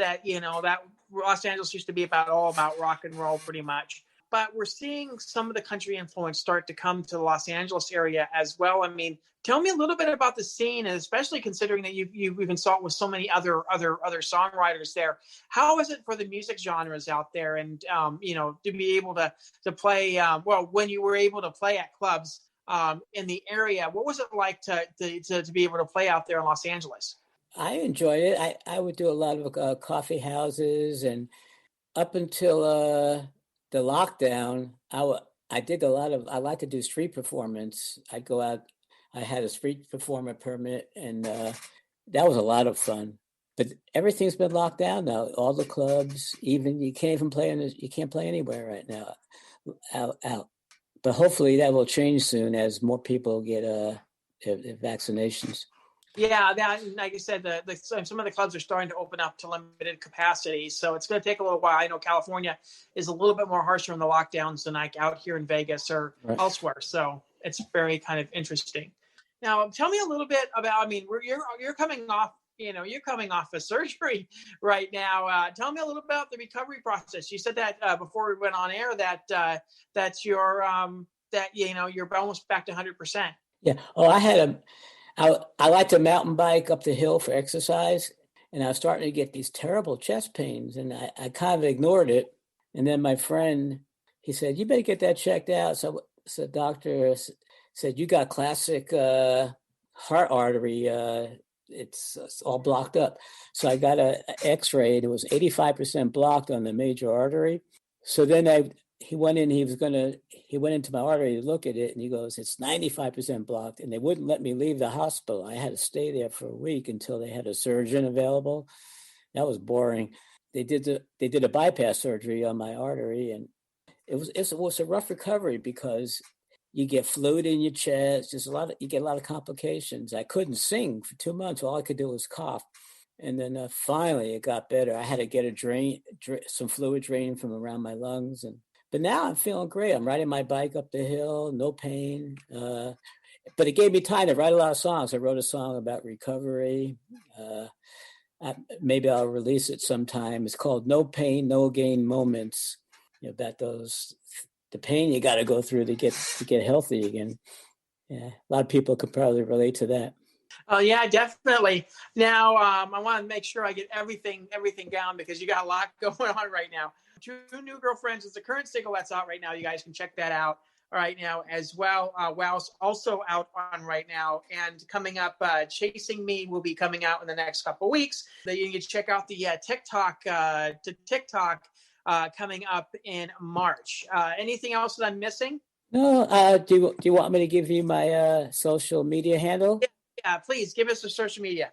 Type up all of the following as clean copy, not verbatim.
that, that Los Angeles used to be all about rock and roll pretty much. But we're seeing some of the country influence start to come to the Los Angeles area as well. I mean, tell me a little bit about the scene, and especially considering that you've even saw it with so many other songwriters there. How is it for the music genres out there, and to be able to play? When you were able to play at clubs in the area, what was it like to be able to play out there in Los Angeles? I enjoyed it. I would do a lot of coffee houses, and up until the lockdown, I did I like to do street performance. I'd go out. I had a street performer permit, and that was a lot of fun. But everything's been locked down now. All the clubs, even you can't even play you can't play anywhere right now out. But hopefully that will change soon as more people get their vaccinations. Yeah, like I said, some of the clubs are starting to open up to limited capacity, so it's going to take a little while. I know California is a little bit more harsher on the lockdowns than like out here in Vegas or elsewhere, so it's very kind of interesting. Now, tell me a little bit about. I mean, you're coming off, you're coming off a surgery right now. Tell me a little about the recovery process. You said that before we went on air that you're you're almost back to 100%. Yeah. Oh, I like to mountain bike up the hill for exercise, and I was starting to get these terrible chest pains, and I kind of ignored it. And then my friend, he said, "You better get that checked out." So the doctor said, "You got classic heart artery. It's all blocked up." So I got an X-ray. It was 85% blocked on the major artery. So then he went into my artery to look at it, and he goes, "It's 95% blocked." And they wouldn't let me leave the hospital. I had to stay there for a week until they had a surgeon available. That was boring. They did a bypass surgery on my artery, and it was a rough recovery because you get fluid in your chest. You get a lot of complications. I couldn't sing for 2 months. All I could do was cough. And then finally it got better. I had to get some fluid drain from around my lungs, but now I'm feeling great. I'm riding my bike up the hill, no pain. But it gave me time to write a lot of songs. I wrote a song about recovery. Maybe I'll release it sometime. It's called "No Pain, No Gain Moments." About the pain you got to go through to get healthy again. Yeah, a lot of people could probably relate to that. Oh yeah, definitely. Now, I want to make sure I get everything down because you got a lot going on right now. Two New Girlfriends is the current single that's out right now. You guys can check that out right now as well. Wow's also out on right now, and coming up, Chasing Me will be coming out in the next couple of weeks. Then you can check out the TikTok coming up in March. Anything else that I'm missing? No. Do you want me to give you my social media handle? Yeah, please give us the social media.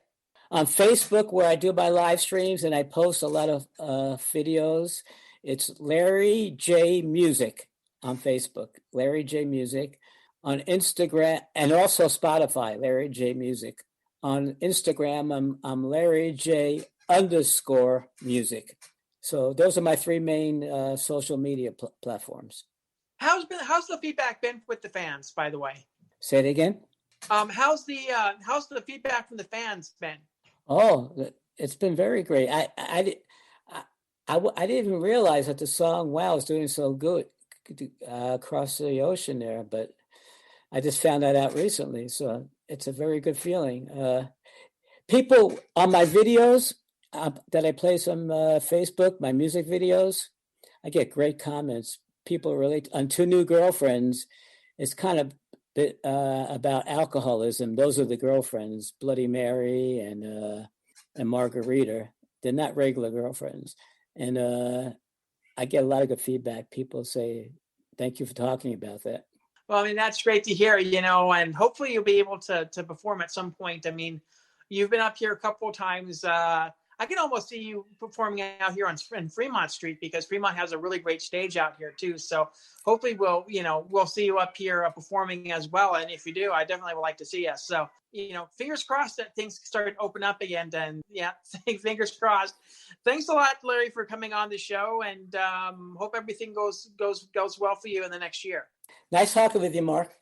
On Facebook, where I do my live streams and I post a lot of videos, it's Larry J Music on Facebook, Larry J Music. On Instagram, and also Spotify, Larry J Music. On Instagram, I'm Larry J _music. So those are my three main social media platforms. How's the feedback been with the fans, by the way? Say it again. How's the feedback from the fans been? Oh, it's been very great. I didn't even realize that the song "Wow" is doing so good across the ocean there, but I just found that out recently. So it's a very good feeling. People on my videos that I place on Facebook, my music videos, I get great comments. People relate on Two New Girlfriends. It's kind of bit about alcoholism. Those are the girlfriends, Bloody Mary and Margarita. They're not regular girlfriends. And I get a lot of good feedback. People say, "Thank you for talking about that." Well, I mean, that's great to hear, and hopefully you'll be able to perform at some point. I mean, you've been up here a couple of times. I can almost see you performing out here in Fremont Street because Fremont has a really great stage out here too. So hopefully we'll see you up here performing as well. And if you do, I definitely would like to see us. So, fingers crossed that things start to open up again. And yeah, fingers crossed. Thanks a lot, Larry, for coming on the show, and hope everything goes well for you in the next year. Nice talking with you, Mark.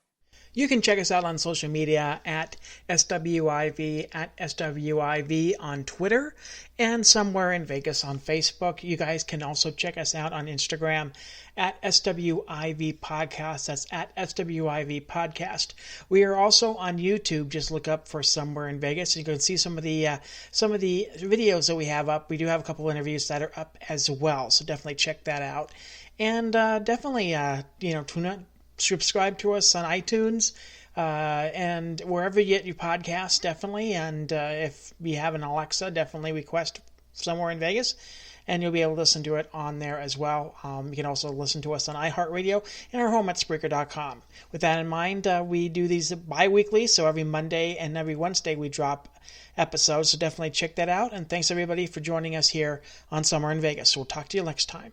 You can check us out on social media at SWIV, at SWIV on Twitter, and Somewhere in Vegas on Facebook. You guys can also check us out on Instagram at SWIV Podcast. That's at SWIV Podcast. We are also on YouTube. Just look up for Somewhere in Vegas. You can see some of the videos that we have up. We do have a couple interviews that are up as well, so definitely check that out. And definitely, tune in. Subscribe to us on iTunes and wherever you get your podcasts, definitely. And if you have an Alexa, definitely request Somewhere in Vegas, and you'll be able to listen to it on there as well. You can also listen to us on iHeartRadio and our home at Spreaker.com. With that in mind, we do these bi-weekly, so every Monday and every Wednesday we drop episodes, so definitely check that out. And thanks everybody for joining us here on Somewhere in Vegas. We'll talk to you next time.